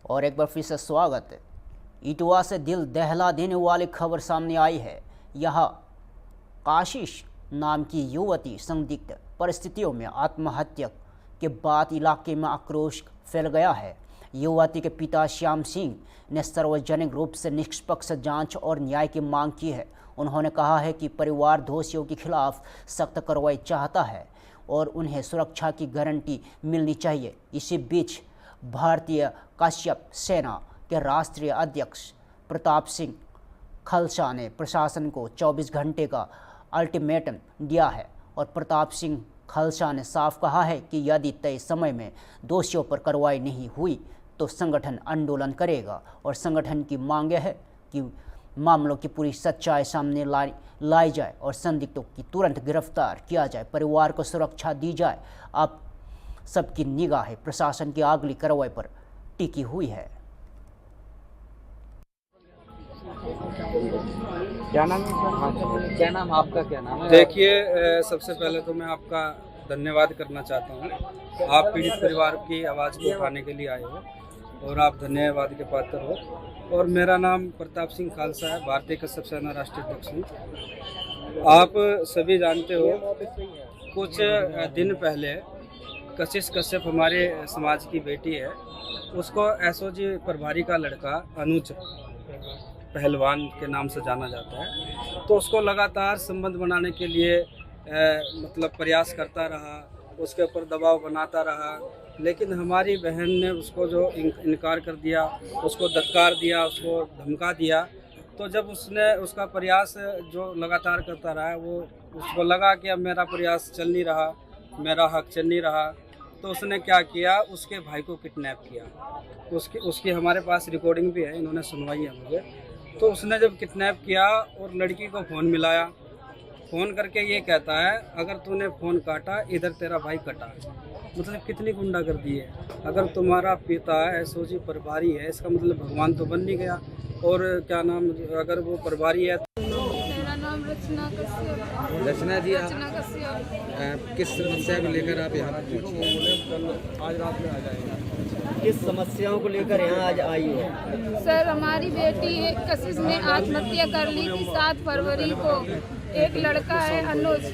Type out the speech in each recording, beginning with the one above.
और एक बार फिर से स्वागत है। इटवा से दिल दहला देने वाली खबर सामने आई है। यहाँ काशिश नाम की युवती संदिग्ध परिस्थितियों में आत्महत्या के बाद इलाके में आक्रोश फैल गया है। युवती के पिता श्याम सिंह ने सार्वजनिक रूप से निष्पक्ष जांच और न्याय की मांग की है। उन्होंने कहा है कि परिवार दोषियों के खिलाफ सख्त कार्रवाई चाहता है और उन्हें सुरक्षा की गारंटी मिलनी चाहिए। इसी बीच भारतीय कश्यप सेना के राष्ट्रीय अध्यक्ष प्रताप सिंह खालसा ने प्रशासन को 24 घंटे का अल्टीमेटम दिया है और प्रताप सिंह खालसा ने साफ कहा है कि यदि तय समय में दोषियों पर कार्रवाई नहीं हुई तो संगठन आंदोलन करेगा और संगठन की मांग है कि मामलों की पूरी सच्चाई सामने लाई जाए और संदिग्धों की तुरंत गिरफ्तार किया जाए, परिवार को सुरक्षा दी जाए। अब सबकी निगाहें प्रशासन की अगली कार्रवाई पर टिकी हुई है। क्या नाम है? क्या नाम आपका, क्या नाम है? देखिए, सबसे पहले तो मैं आपका धन्यवाद करना चाहता हूँ। आप पीड़ित परिवार की आवाज़ को उठाने के लिए आए हो और आप धन्यवाद के पात्र हो। और मेरा नाम प्रताप सिंह खालसा है, भारतीय कश्यप सेना राष्ट्रीय अध्यक्ष हूँ। आप सभी जानते हो, कुछ दिन पहले कशिश कश्यप हमारे समाज की बेटी है, उसको एसओजी प्रभारी का लड़का अनुज पहलवान के नाम से जाना जाता है, तो उसको लगातार संबंध बनाने के लिए मतलब प्रयास करता रहा, उसके ऊपर दबाव बनाता रहा, लेकिन हमारी बहन ने उसको जो इनकार कर दिया, उसको धत्कार दिया, उसको धमका दिया। तो जब उसने उसका प्रयास जो लगातार करता रहा, वो उसको लगा कि अब मेरा प्रयास चल नहीं रहा, मेरा हक चल नहीं रहा, तो उसने क्या किया, उसके भाई को किडनैप किया। उसकी हमारे पास रिकॉर्डिंग भी है, इन्होंने सुनवाई है मुझे। तो उसने जब किडनैप किया और लड़की को फ़ोन मिलाया, फ़ोन करके ये कहता है अगर तूने फ़ोन काटा इधर तेरा भाई कटा। मतलब कितनी गुंडागर्दी है। अगर तुम्हारा पिता एसओजी प्रभारी है, इसका मतलब भगवान तो बन नहीं गया। और क्या नाम, अगर वो प्रभारी है। मेरा नाम रचना कश्यप। रचना जी, रचना कश्यप। किस समस्या को लेकर आप यहाँ पर पहुँचे? आज रात में आ जाएंगे। किस समस्याओं को लेकर यहाँ आज आई हो? सर, हमारी बेटी कशिश ने आत्महत्या कर ली थी 7 फरवरी को। एक लड़का है अनुज,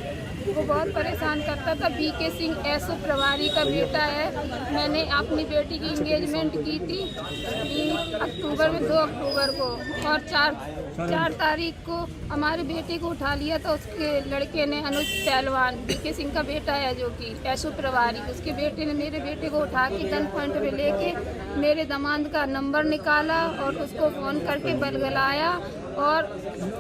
वो बहुत परेशान करता था। बीके सिंह एसओ प्रभारी का बेटा है। मैंने अपनी बेटी की एंगेजमेंट की थी 2 अक्टूबर को और 4 तारीख को हमारी बेटी को उठा लिया था उसके लड़के ने, अनुज पहलवान, बीके सिंह का बेटा है जो कि एसओ प्रभारी। उसके बेटे ने मेरे बेटे को उठा के गन पॉइंट पे लेके मेरे दामाद का नंबर निकाला और उसको फ़ोन करके बलगलाया। और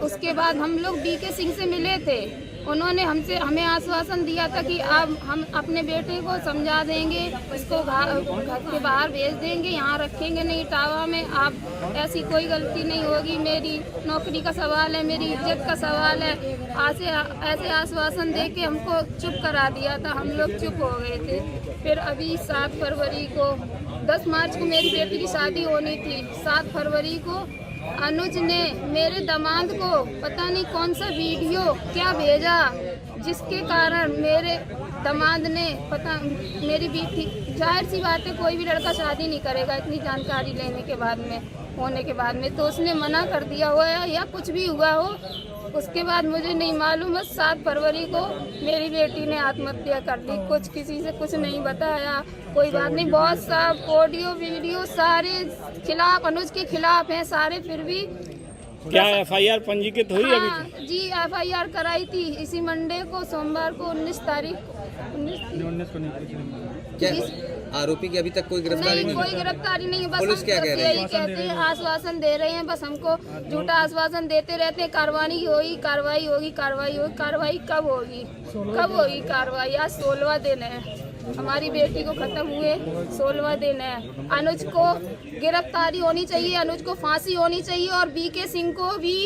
उसके बाद हम लोग बीके सिंह से मिले थे। उन्होंने हमें आश्वासन दिया था कि अब हम अपने बेटे को समझा देंगे, उसको घर के बाहर भेज देंगे, यहाँ रखेंगे नहीं इटावा में। आप ऐसी कोई गलती नहीं होगी, मेरी नौकरी का सवाल है, मेरी इज्जत का सवाल है। ऐसे आश्वासन दे के हमको चुप करा दिया था। हम लोग चुप हो गए थे। फिर अभी 7 फरवरी को, 10 मार्च को मेरी बेटी की शादी होनी थी। 7 फरवरी को अनुज ने मेरे दामाद को पता नहीं कौन सा वीडियो क्या भेजा, जिसके कारण मेरे दामाद ने मेरी बेटी, जाहिर सी बात है कोई भी लड़का शादी नहीं करेगा इतनी जानकारी लेने के बाद में, होने के बाद में, तो उसने मना कर दिया हुआ है या कुछ भी हुआ हो। उसके बाद मुझे नहीं मालूम है 7 फरवरी को मेरी बेटी ने आत्महत्या कर ली। कुछ किसी से कुछ नहीं बताया, कोई बात नहीं। बहुत सा ऑडियो वीडियो सारे खिलाफ, अनुज के खिलाफ हैं सारे। फिर भी क्या एफआईआर पंजीकृत हुई? हाँ, अभी जी एफआईआर कराई थी इसी मंडे को, सोमवार को 19 तारीख क्या आरोपी की अभी तक कोई गिरफ्तारी नहीं? कोई गिरफ्तारी नहीं। बस पुलिस क्या कह रही है? यही कहते हैं, आश्वासन दे रहे हैं, बस हमको झूठा आश्वासन देते रहते हैं। कार्रवाई होगी, कार्रवाई होगी, कार्रवाई होगी। कार्रवाई कब होगी, कब होगी कार्रवाई? आज 16वां दिन है, हमारी बेटी को खत्म हुए 16वां दिन है। अनुज को गिरफ्तारी होनी चाहिए, अनुज को फांसी होनी चाहिए और बीके सिंह को भी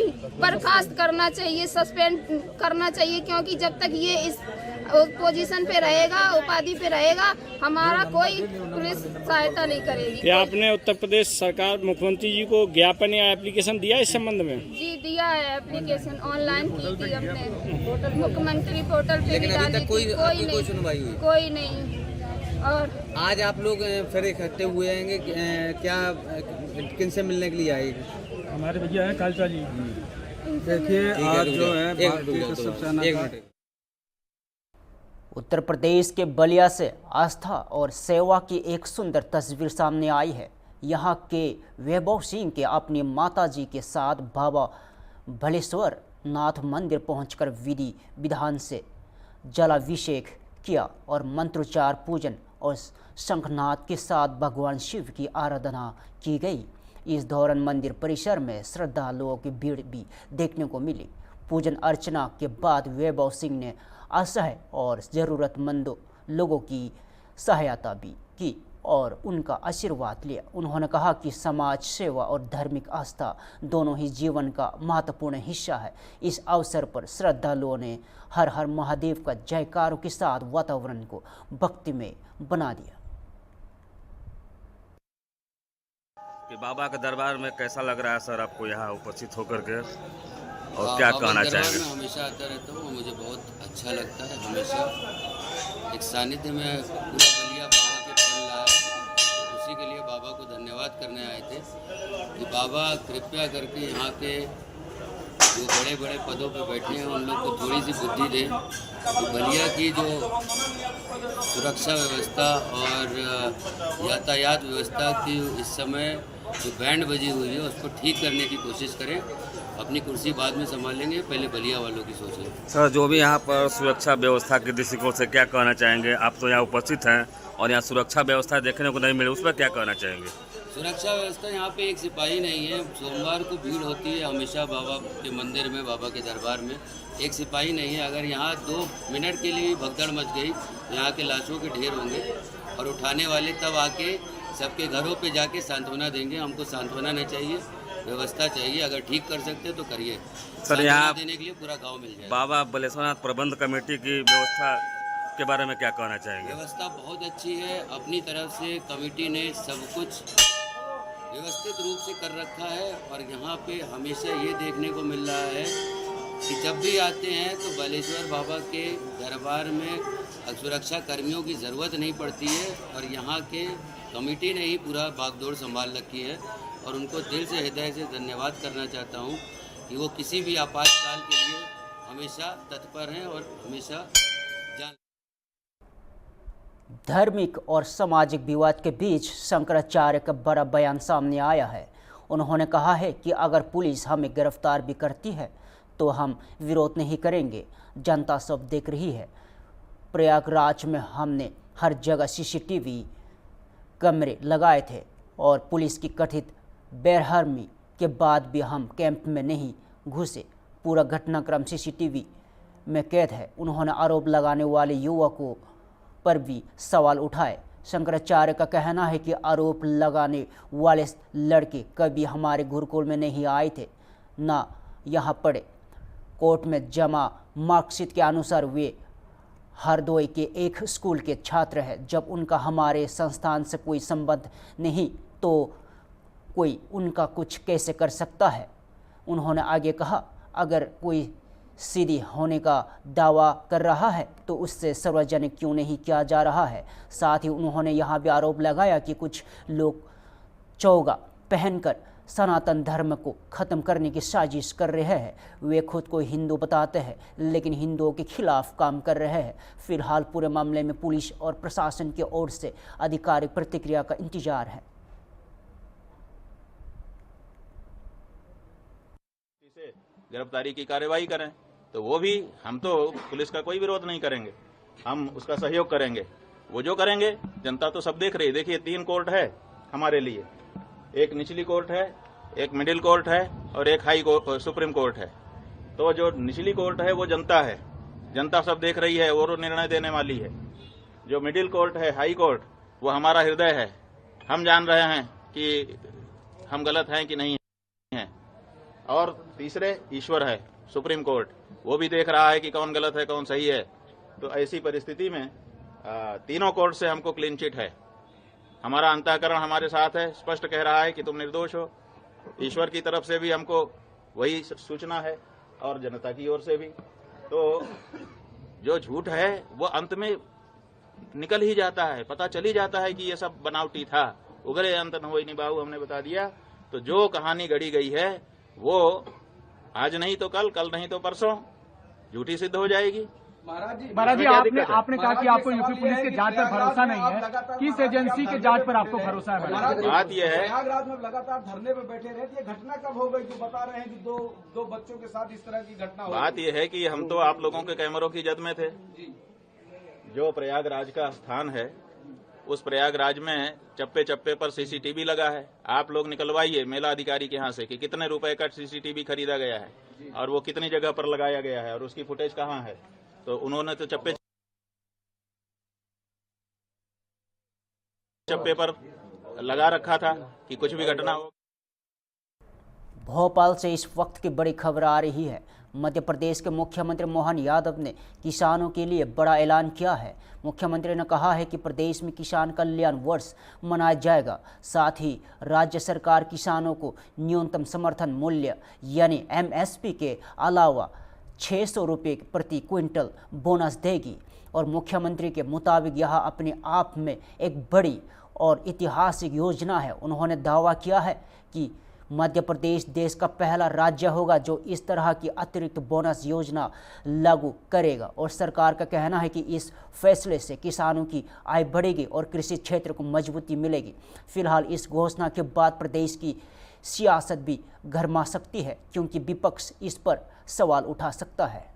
बर्खास्त करना चाहिए, सस्पेंड करना चाहिए, क्योंकि जब तक ये इस पोजीशन पे रहेगा, उपाधि पे रहेगा, हमारा कोई पुलिस सहायता नहीं करेगी। क्या आपने उत्तर प्रदेश सरकार, मुख्यमंत्री जी को ज्ञापन या एप्लीकेशन दिया इस संबंध में? जी दिया है, एप्लीकेशन ऑनलाइन की थी हमने, मुख्यमंत्री पोर्टल पे भी डाली थी। कोई नहीं, कोई नहीं। और आज आप लोग फिर इकट्ठे हुए हैं क्या किन से मिलने के लिए आएंगे? हमारे भैया हैं खालसा जी। देखिए आज जो है उत्तर प्रदेश के बलिया से आस्था और सेवा की एक सुंदर तस्वीर सामने आई है। यहाँ के वैभव सिंह के अपनी माताजी के साथ बाबा भलेश्वर नाथ मंदिर पहुंचकर विधि विधान से जलाभिषेक किया और मंत्रोच्चार पूजन और शंखनाद के साथ भगवान शिव की आराधना की गई। इस दौरान मंदिर परिसर में श्रद्धालुओं की भीड़ भी देखने को मिली। पूजन अर्चना के बाद वैभव सिंह ने असहाय और ज़रूरतमंदों लोगों की सहायता भी की और उनका आशीर्वाद लिया। उन्होंने कहा कि समाज सेवा और धार्मिक आस्था दोनों ही जीवन का महत्वपूर्ण हिस्सा है। इस अवसर पर श्रद्धालुओं ने हर हर महादेव का जयकारों के साथ वातावरण को भक्तिमय बना दिया। कि बाबा के दरबार में कैसा लग रहा है सर आपको यहाँ उपस्थित होकर के, और क्या कहना चाहेंगे? मैं हमेशा आता रहता हूँ, मुझे बहुत अच्छा लगता है। हमेशा एक सानिध्य में पूरा बलिया बाबा के फल रहा है, उसी के लिए बाबा को धन्यवाद करने आए थे कि बाबा कृपया करके यहाँ के जो बड़े बड़े पदों पे बैठे हैं उन लोग को थोड़ी सी बुद्धि दें कि बलिया की जो सुरक्षा व्यवस्था और यातायात व्यवस्था की इस समय जो बैंड बजी हुई है उसको ठीक करने की कोशिश करें। अपनी कुर्सी बाद में संभालेंगे, पहले बलिया वालों की सोचें। सर जो भी यहाँ पर सुरक्षा व्यवस्था के दृष्टिकोण से क्या कहना चाहेंगे? आप तो यहाँ उपस्थित हैं और यहाँ सुरक्षा व्यवस्था देखने को नहीं मिली, उस पर क्या कहना चाहेंगे? सुरक्षा व्यवस्था यहाँ पे एक सिपाही नहीं है। सोमवार को भीड़ होती है हमेशा बाबा के मंदिर में, बाबा के दरबार में एक सिपाही नहीं है। अगर यहाँ 2 मिनट के लिए भगदड़ मच गई यहाँ के लाशों के ढेर होंगे और उठाने वाले तब आके सबके घरों पे जाके सांत्वना देंगे। हमको सांत्वना नहीं चाहिए, व्यवस्था चाहिए। अगर ठीक कर सकते तो करिए। सर यहाँ देने के लिए पूरा गाँव मिल जाए। बाबा भलेश्वरनाथ प्रबंध कमेटी की व्यवस्था के बारे में क्या कहना चाहेंगे? व्यवस्था बहुत अच्छी है। अपनी तरफ से कमेटी ने सब कुछ व्यवस्थित रूप से कर रखा है और यहाँ पे हमेशा ये देखने को मिल रहा है कि जब भी आते हैं तो बालेश्वर बाबा के दरबार में सुरक्षा कर्मियों की ज़रूरत नहीं पड़ती है और यहाँ के कमेटी ने ही पूरा बागडोर संभाल रखी है और उनको दिल से हृदय से धन्यवाद करना चाहता हूँ कि वो किसी भी आपातकाल के लिए हमेशा तत्पर हैं और हमेशा जान। धार्मिक और सामाजिक विवाद के बीच शंकराचार्य का बड़ा बयान सामने आया है। उन्होंने कहा है कि अगर पुलिस हमें गिरफ्तार भी करती है तो हम विरोध नहीं करेंगे, जनता सब देख रही है। प्रयागराज में हमने हर जगह सीसीटीवी कैमरे लगाए थे और पुलिस की कथित बेरहमी के बाद भी हम कैंप में नहीं घुसे। पूरा घटनाक्रम सीसीटीवी में कैद है। उन्होंने आरोप लगाने वाले युवकों पर भी सवाल उठाए। शंकराचार्य का कहना है कि आरोप लगाने वाले लड़के कभी हमारे गुरुकुल में नहीं आए थे, ना यहाँ पढ़े। कोर्ट में जमा मार्कशीट के अनुसार वे हरदोई के एक स्कूल के छात्र हैं। जब उनका हमारे संस्थान से कोई संबंध नहीं तो कोई उनका कुछ कैसे कर सकता है। उन्होंने आगे कहा, अगर कोई सीधी होने का दावा कर रहा है तो उससे सार्वजनिक क्यों नहीं किया जा रहा है। साथ ही उन्होंने यहाँ भी आरोप लगाया कि कुछ लोग चौगा पहनकर सनातन धर्म को ख़त्म करने की साजिश कर रहे हैं। वे खुद को हिंदू बताते हैं लेकिन हिंदुओं के खिलाफ काम कर रहे हैं। फिलहाल पूरे मामले में पुलिस और प्रशासन की ओर से आधिकारिक प्रतिक्रिया का इंतजार है। गिरफ्तारी की कार्यवाही करें तो वो भी, हम तो पुलिस का कोई विरोध नहीं करेंगे, हम उसका सहयोग करेंगे। वो जो करेंगे जनता तो सब देख रही है। देखिए 3 कोर्ट है हमारे लिए, एक निचली कोर्ट है, एक मिडिल कोर्ट है और एक हाई कोर्ट सुप्रीम कोर्ट है। तो जो निचली कोर्ट है वो जनता है, जनता सब देख रही है और निर्णय देने वाली है। जो मिडिल कोर्ट है, हाई कोर्ट, वो हमारा हृदय है। हम जान रहे हैं कि हम गलत हैं कि नहीं हैं। और तीसरे ईश्वर है, सुप्रीम कोर्ट, वो भी देख रहा है कि कौन गलत है कौन सही है। तो ऐसी परिस्थिति में तीनों कोर्ट से हमको क्लीन चिट है। हमारा अंतःकरण हमारे साथ है, स्पष्ट कह रहा है कि तुम निर्दोष हो। ईश्वर की तरफ से भी हमको वही सूचना है और जनता की ओर से भी। तो जो झूठ है वो अंत में निकल ही जाता है, पता चल ही जाता है कि ये सब बनावटी था। उगरे अंत न होई निभाऊ हमने बता दिया। तो जो कहानी गढ़ी गई है वो आज नहीं तो कल, कल नहीं तो परसों झूठी सिद्ध हो जाएगी। महाराज जी, आपने कहा कि आपको यूपी पुलिस के जांच पर भरोसा नहीं है, किस एजेंसी के जांच पर आपको भरोसा है? बात यह है, प्रयागराज में लगातार धरने पर बैठे रहे, ये घटना कब हो गई जो बता रहे हैं कि दो बच्चों के साथ इस तरह की घटना? बात यह है कि हम तो आप लोगों के कैमरों की जद में थे। जो प्रयागराज का स्थान है उस प्रयागराज में चप्पे चप्पे पर सीसीटीवी लगा है। आप लोग निकलवाइए मेला अधिकारी के यहाँ से कि कितने रुपए का सीसीटीवी खरीदा गया है और वो कितनी जगह पर लगाया गया है और उसकी फुटेज कहाँ है। तो उन्होंने तो चप्पे पर लगा रखा था कि कुछ भी घटना हो। भोपाल से इस वक्त की बड़ी खबर आ रही है। मध्य प्रदेश के मुख्यमंत्री मोहन यादव ने किसानों के लिए बड़ा ऐलान किया है। मुख्यमंत्री ने कहा है कि प्रदेश में किसान कल्याण वर्ष मनाया जाएगा। साथ ही राज्य सरकार किसानों को न्यूनतम समर्थन मूल्य यानी MSP के अलावा 600 रुपये प्रति क्विंटल बोनस देगी। और मुख्यमंत्री के मुताबिक यह अपने आप में एक बड़ी और ऐतिहासिक योजना है। उन्होंने दावा किया है कि मध्य प्रदेश देश का पहला राज्य होगा जो इस तरह की अतिरिक्त बोनस योजना लागू करेगा। और सरकार का कहना है कि इस फैसले से किसानों की आय बढ़ेगी और कृषि क्षेत्र को मजबूती मिलेगी। फिलहाल इस घोषणा के बाद प्रदेश की सियासत भी गरमा सकती है क्योंकि विपक्ष इस पर सवाल उठा सकता है।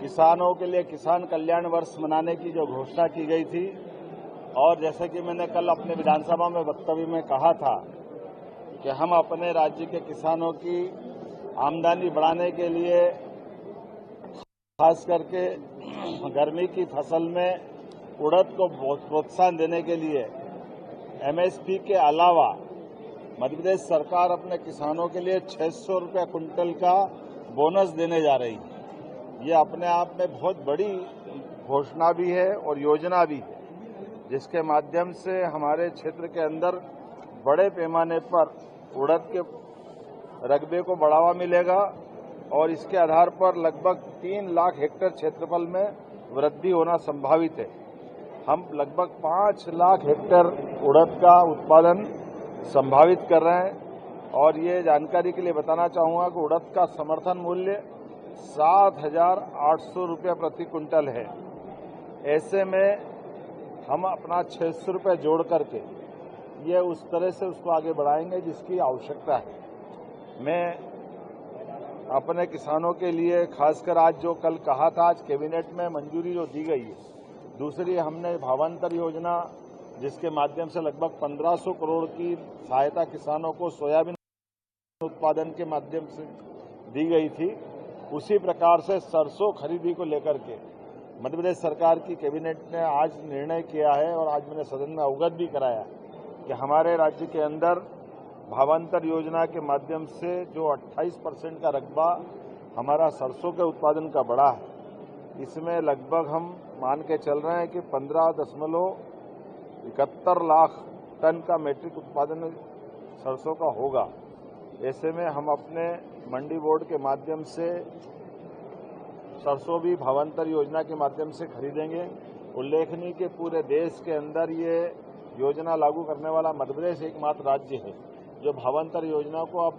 किसानों के लिए किसान कल्याण वर्ष मनाने की जो घोषणा की गई थी और जैसे कि मैंने कल अपने विधानसभा में वक्तव्य में कहा था कि हम अपने राज्य के किसानों की आमदनी बढ़ाने के लिए खास करके गर्मी की फसल में उड़द को प्रोत्साहन देने के लिए MSP के अलावा मध्य प्रदेश सरकार अपने किसानों के लिए 600 रुपये कुंटल का बोनस देने जा रही है। ये अपने आप में बहुत बड़ी घोषणा भी है और योजना भी है, जिसके माध्यम से हमारे क्षेत्र के अंदर बड़े पैमाने पर उड़द के रकबे को बढ़ावा मिलेगा और इसके आधार पर लगभग 3 लाख हेक्टेयर क्षेत्रफल में वृद्धि होना संभावित है। हम लगभग 5 लाख हेक्टेयर उड़द का उत्पादन संभावित कर रहे हैं और ये जानकारी के लिए बताना चाहूँगा कि उड़द का समर्थन मूल्य 7,800 रुपये प्रति क्विंटल है। ऐसे में हम अपना 600 रुपये जोड़ करके ये उस तरह से उसको आगे बढ़ाएंगे जिसकी आवश्यकता है। मैं अपने किसानों के लिए खासकर आज जो कल कहा था, आज कैबिनेट में मंजूरी जो दी गई है, दूसरी हमने भावांतर योजना जिसके माध्यम से लगभग 1500 करोड़ की सहायता किसानों को सोयाबीन उत्पादन के माध्यम से दी गई थी, उसी प्रकार से सरसों खरीदी को लेकर के मध्य प्रदेश सरकार की कैबिनेट ने आज निर्णय किया है और आज मैंने सदन में अवगत भी कराया कि हमारे राज्य के अंदर भावांतर योजना के माध्यम से जो 28% का रकबा हमारा सरसों के उत्पादन का बढ़ा है, इसमें लगभग हम मान के चल रहे हैं कि 15.71 लाख टन का मैट्रिक उत्पादन सरसों का होगा। ऐसे में हम अपने मंडी बोर्ड के माध्यम से सरसों भी भावांतर योजना के माध्यम से खरीदेंगे। उल्लेखनीय कि पूरे देश के अंदर ये योजना लागू करने वाला मध्य प्रदेश एकमात्र राज्य है जो भावांतर योजना को अब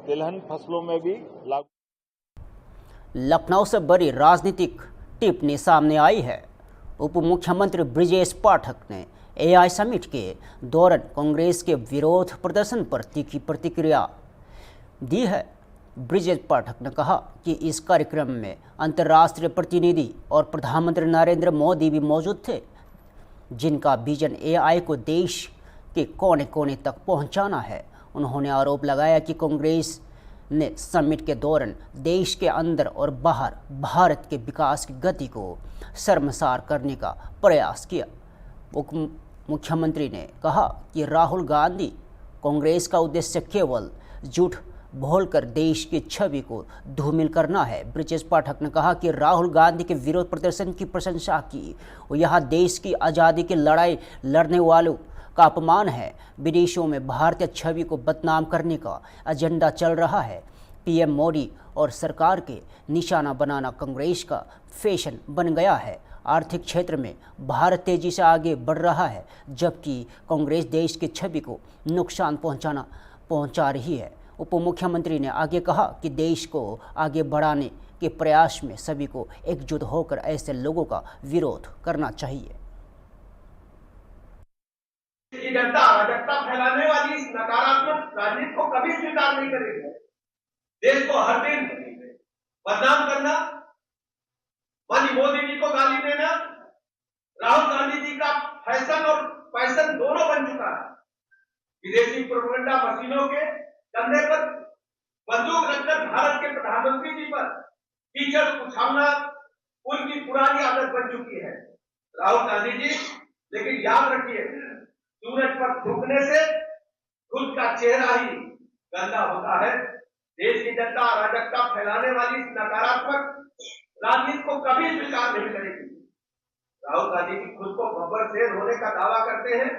तिलहन फसलों में भी लागू। लखनऊ से बड़ी राजनीतिक टिप्पणी सामने आई है। उप मुख्यमंत्री ब्रिजेश पाठक ने AI समिट के दौरान कांग्रेस के विरोध प्रदर्शन पर तीखी प्रतिक्रिया दी है। ब्रिजेश पाठक ने कहा कि इस कार्यक्रम में अंतर्राष्ट्रीय प्रतिनिधि और प्रधानमंत्री नरेंद्र मोदी भी मौजूद थे, जिनका विजन AI को देश के कोने कोने तक पहुंचाना है। उन्होंने आरोप लगाया कि कांग्रेस ने समिट के दौरान देश के अंदर और बाहर भारत के विकास की गति को शर्मसार करने का प्रयास किया। उप मुख्यमंत्री ने कहा कि राहुल गांधी कांग्रेस का उद्देश्य केवल झूठ बोलकर देश की छवि को धूमिल करना है। ब्रिजेश पाठक ने कहा कि राहुल गांधी के विरोध प्रदर्शन की प्रशंसा की और यहाँ देश की आज़ादी की लड़ाई लड़ने वालों का अपमान है। विदेशों में भारतीय छवि को बदनाम करने का एजेंडा चल रहा है। पीएम मोदी और सरकार के निशाना बनाना कांग्रेस का फैशन बन गया है। आर्थिक क्षेत्र में भारत तेजी से आगे बढ़ रहा है, जबकि कांग्रेस देश की छवि को नुकसान पहुंचा रही है। उप मुख्यमंत्री ने आगे कहा कि देश को आगे बढ़ाने के प्रयास में सभी को एकजुट होकर ऐसे लोगों का विरोध करना चाहिए। जनता अराजकता फैलाने वाली इस नकारात्मक राजनीति को कभी स्वीकार नहीं करेगी। देश को हर दिन बदनाम करना, माननीय मोदी जी को गाली देना, राहुल गांधी जी का फैशन और पैशन दोनों बन चुका है। विदेशी प्रोपेगेंडा मशीनों के कंधे पर बंदूक रखकर भारत के प्रधानमंत्री जी पर कीचड़ उछालना उनकी पुरानी आदत बन चुकी है राहुल गांधी जी। लेकिन याद रखिए, सूरज पर थूकने से खुद का चेहरा ही गंदा होता है। देश की जनता अराजकता फैलाने वाली इस नकारात्मक राजनीति को कभी स्वीकार नहीं करेगी। राहुल गांधी जी खुद को गब्बर शेर होने का दावा करते हैं,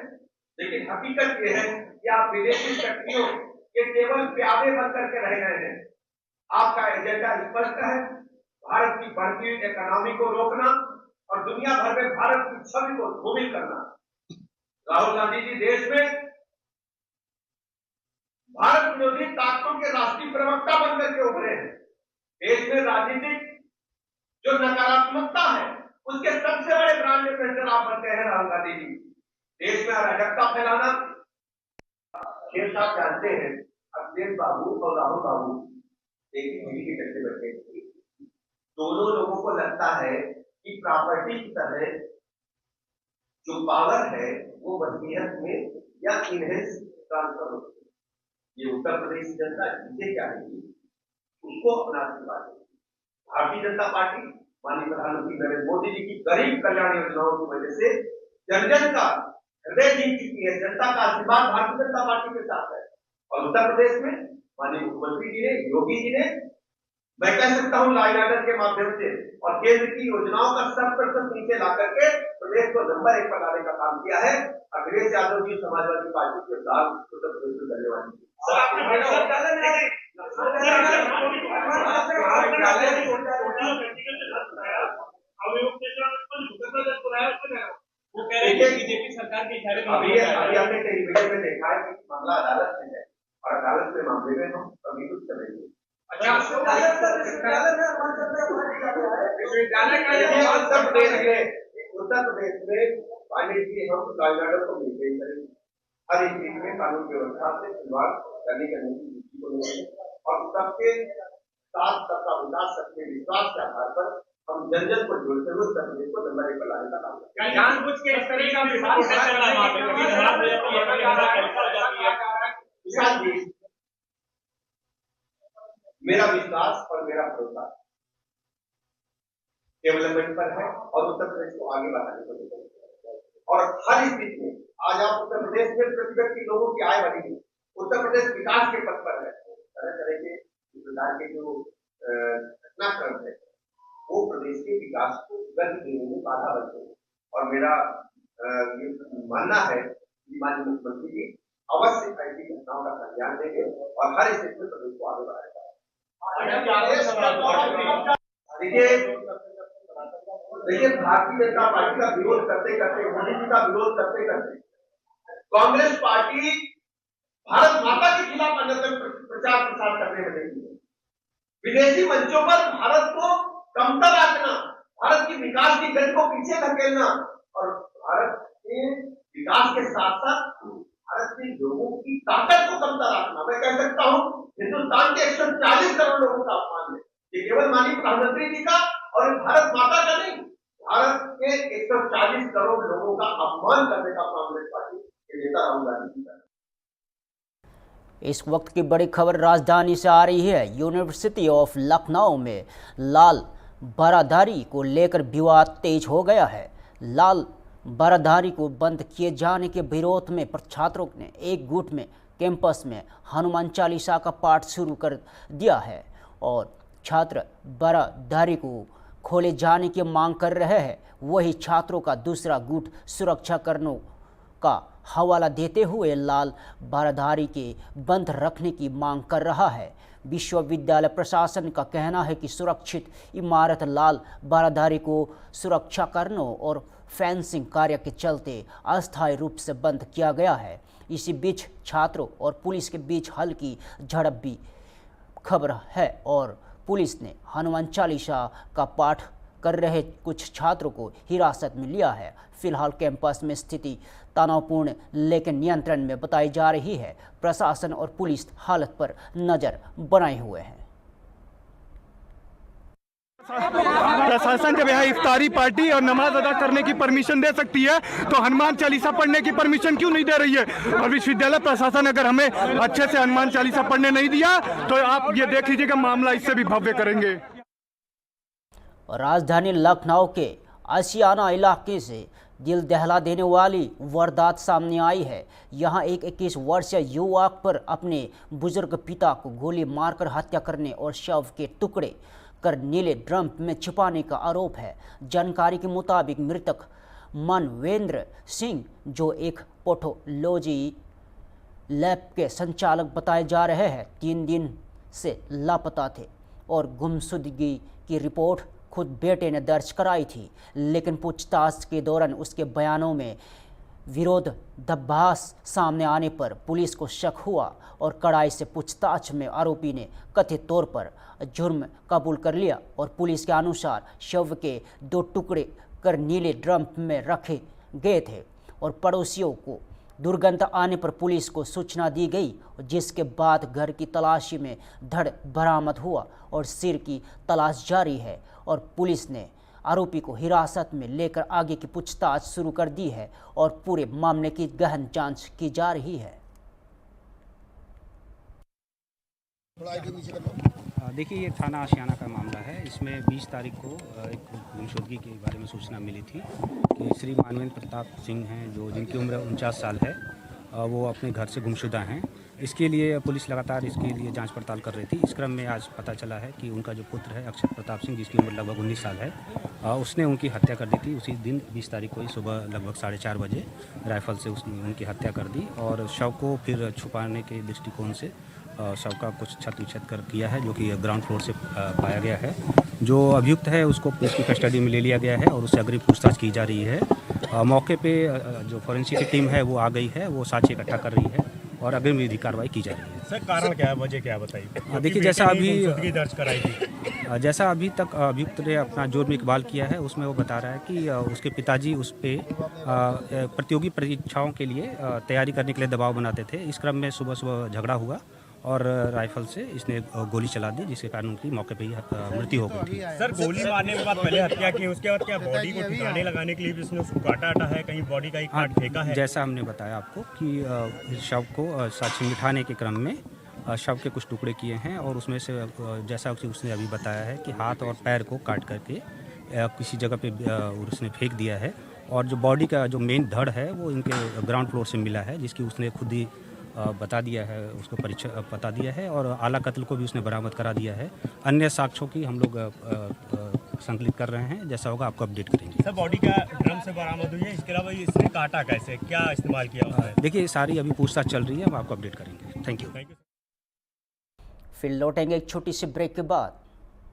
लेकिन हकीकत यह है कि आप विदेशी शक्तियों के केवल प्यादे बन करके रह गए हैं। आपका एजेंडा स्पष्ट है, भारत की बढ़ती हुई इकोनॉमी को रोकना और दुनिया भर में भारत की छवि को धूमिल करना। राहुल गांधी जी देश में भारत विरोधी ताकतों के राष्ट्रीय प्रवक्ता बनकर के उभरे हैं। देश में राजनीतिक जो नकारात्मकता है उसके सबसे बड़े ब्रांड एम्बेसडर आप बनते हैं राहुल गांधी जी। देश में अराजकता फैलाना, खेल साहब जानते हैं, अखिलेश बाबू और राहुल बाबू एक ही मिली के चलते बैठे। दोनों लोगों को लगता है कि प्रॉपर्टी की तरह जो पावर है वो वसीयत में या इनहेंस ट्रांसफर होती है। ये उत्तर प्रदेश की जनता जिसे चाहेगी उसको अपना आशीर्वाद देगी। भारतीय जनता पार्टी माननीय प्रधानमंत्री नरेंद्र मोदी जी की गरीब कल्याण योजनाओं की वजह से जन जन का हृदय जीत चुकी है। जनता का आशीर्वाद भारतीय जनता पार्टी के साथ है। और उत्तर प्रदेश में माननीय मुख्यमंत्री जी ने, योगी जी ने, मैं कह सकता हूं लॉ एंड ऑर्डर के माध्यम से और केंद्र की योजनाओं का 100% नीचे ला करके प्रदेश को नंबर 1 पर लाने का काम किया है। अखिलेश यादव जी समाजवादी पार्टी के दाल उत्तर प्रदेश में करने वाली बीजेपी सरकार के इशारे अभी हमने टेलीविजन में देखा है कि मामला अदालत में है और अदालत के मामले में हम अभी कुछ करेंगे। उत्तर प्रदेश में पाने के हम लॉ को मेंटेन करेंगे। हर एक चीज में कानून व्यवस्था से शुरुआत करने की नीति को लेंगे और सबके साथ सबका विकास, सबके विश्वास के आधार पर हम जन जन को जोड़ते हुए उत्तर प्रदेश को नंबर 1 पर लाने का काम करेंगे। जानबूझ के इस तरह का विशाल जी, मेरा विश्वास और मेरा भरोसा डेवलपमेंट पर है और उत्तर प्रदेश को आगे बढ़ाने को लेकर और हर स्थिति में आज आप उत्तर प्रदेश में प्रति व्यक्ति लोगों की आय बढ़ी है। उत्तर प्रदेश विकास के पथ पर है। तरह तरह के प्रकार के जो घटनाक्रम है वो प्रदेश के विकास को गति देने में बाधा बनते हैं और मेरा ये मानना है कि माननीय मुख्यमंत्री जी अवश्य ऐसी घटनाओं का संज्ञान देंगे और हर स्थिति में प्रदेश को आगे बढ़ाएगा। देखिए भारतीय जनता पार्टी का विरोध करते करते, मोदी जी का विरोध करते करते कांग्रेस पार्टी भारत माता के खिलाफ अनशन प्रचार प्रसार करने में लगी है। विदेशी मंचों पर भारत को कमतर आंकना, भारत की विकास की गति को पीछे धकेलना और भारत के विकास के साथ साथ भारत के लोगों की ताकत को कमतर आंकना। मैं कह सकता हूं हिंदुस्तान के 140 करोड़ लोगों का अपमान है। ये केवल माननीय प्रधानमंत्री जी का और भारत माता का नहीं, भारत के 140 करोड़ लोगों का अपमान करने का कांग्रेस पार्टी के नेता राहुल गांधी जी का। इस वक्त की बड़ी खबर राजधानी से आ रही है। यूनिवर्सिटी ऑफ लखनऊ में लाल बाराधारी को लेकर विवाद तेज हो गया है। लाल बाराधारी को बंद किए जाने के विरोध में छात्रों ने एक गुट में कैंपस में हनुमान चालीसा का पाठ शुरू कर दिया है और छात्र बाराधारी को खोले जाने की मांग कर रहे हैं। वही छात्रों का दूसरा गुट सुरक्षा का हवाला देते हुए लाल बाराधारी के बंद रखने की मांग कर रहा है। विश्वविद्यालय प्रशासन का कहना है कि सुरक्षित इमारत लाल बाराधारी को सुरक्षाकरणों और फेंसिंग कार्य के चलते अस्थायी रूप से बंद किया गया है। इसी बीच छात्रों और पुलिस के बीच हल्की झड़प भी खबर है और पुलिस ने हनुमान चालीसा का पाठ कर रहे कुछ छात्रों को हिरासत में लिया है। फिलहाल कैंपस में स्थिति तनावपूर्ण लेकिन नियंत्रण में बताई जा रही है। प्रशासन और पुलिस हालत पर नजर बनाए हुए हैं। प्रशासन जब यहाँ इफ्तारी पार्टी और नमाज अदा करने की परमिशन दे सकती है तो हनुमान चालीसा पढ़ने की परमिशन क्यों नहीं दे रही है? और विश्वविद्यालय प्रशासन अगर हमें अच्छे से हनुमान चालीसा पढ़ने नहीं दिया तो आप ये देख लीजिएगा मामला इससे भी भव्य करेंगे। राजधानी लखनऊ के आशियाना इलाके से दिल दहला देने वाली वारदात सामने आई है। यहां एक 21 वर्षीय युवक पर अपने बुजुर्ग पिता को गोली मारकर हत्या करने और शव के टुकड़े कर नीले ड्रम में छिपाने का आरोप है। जानकारी के मुताबिक मृतक मनवेंद्र सिंह, जो एक पैथोलॉजी लैब के संचालक बताए जा रहे हैं, 3 दिन से लापता थे और गुमशुदगी की रिपोर्ट खुद बेटे ने दर्ज कराई थी, लेकिन पूछताछ के दौरान उसके बयानों में विरोधाभास सामने आने पर पुलिस को शक हुआ और कड़ाई से पूछताछ में आरोपी ने कथित तौर पर जुर्म कबूल कर लिया और पुलिस के अनुसार शव के 2 टुकड़े कर नीले ड्रम में रखे गए थे और पड़ोसियों को दुर्गंध आने पर पुलिस को सूचना दी गई, जिसके बाद घर की तलाशी में धड़ बरामद हुआ और सिर की तलाश जारी है और पुलिस ने आरोपी को हिरासत में लेकर आगे की पूछताछ शुरू कर दी है और पूरे मामले की गहन जांच की जा रही है। देखिए, ये थाना आशियाना का मामला है। इसमें 20 तारीख को एक गुमशुदगी के बारे में सूचना मिली थी कि श्री मानवेंद्र प्रताप सिंह हैं, जो जिनकी उम्र 49 साल है, वो अपने घर से गुमशुदा हैं। इसके लिए पुलिस लगातार इसके लिए जांच पड़ताल कर रही थी। इस क्रम में आज पता चला है कि उनका जो पुत्र है अक्षत प्रताप सिंह, जिसकी उम्र लगभग 19 साल है, उसने उनकी हत्या कर दी थी। उसी दिन 20 तारीख को ही सुबह लगभग 4:30 बजे राइफल से उसने उनकी हत्या कर दी और शव को फिर छुपाने के दृष्टिकोण से शव का कुछ छत विच्छेद कर किया है, जो कि ग्राउंड फ्लोर से पाया गया है। जो अभियुक्त है उसको पुलिस की कस्टडी में ले लिया गया है और उससे अग्रिम पूछताछ की जा रही है। मौके पे जो फोरेंसिक की टीम है वो आ गई है, वो साक्ष्य इकट्ठा कर रही है और अग्रिम विधि कार्रवाई की जा रही है। सर, कारण क्या है, वजह क्या बताइए? देखिए, जैसा अभी तक अभियुक्त ने अपना जुर्म इकबाल किया है, उसमें वो बता रहा है कि उसके पिताजी उस पर प्रतियोगी परीक्षाओं के लिए तैयारी करने के लिए दबाव बनाते थे। इस क्रम में सुबह सुबह झगड़ा हुआ और राइफल से इसने गोली चला दी, जिसके कारण उनकी मौके पे ही मृत्यु हो गई थी। सर, गोली मारने के बाद पहले हत्या की, उसके बाद क्या बॉडी को ठिकाने लगाने के लिए भी इसने उसको काटा है, कहीं बॉडी का एक पार्ट फेंका है? जैसा हमने बताया आपको कि शव को साक्ष्य मिठाने के क्रम में शव के कुछ टुकड़े किए हैं और उसमें से जैसा कि उसने अभी बताया है कि हाथ और पैर को काट करके किसी जगह पे उसने फेंक दिया है और जो बॉडी का जो मेन धड़ है वो इनके ग्राउंड फ्लोर से मिला है, जिसकी उसने खुद ही बता दिया है, उसको परिचय बता दिया है और आला कत्ल को भी उसने बरामद करा दिया है। अन्य साक्ष्यों की हम लोग संकलित कर रहे हैं, जैसा होगा आपको अपडेट करेंगे। सर, बॉडी का ड्रम से बरामद हुई है, इसके अलावा इसने काटा कैसे, क्या इस्तेमाल किया उसने? देखिए, सारी अभी पूछताछ चल रही है, हम आपको अपडेट करेंगे। Thank you. फिर लौटेंगे एक छोटी सी ब्रेक के बाद।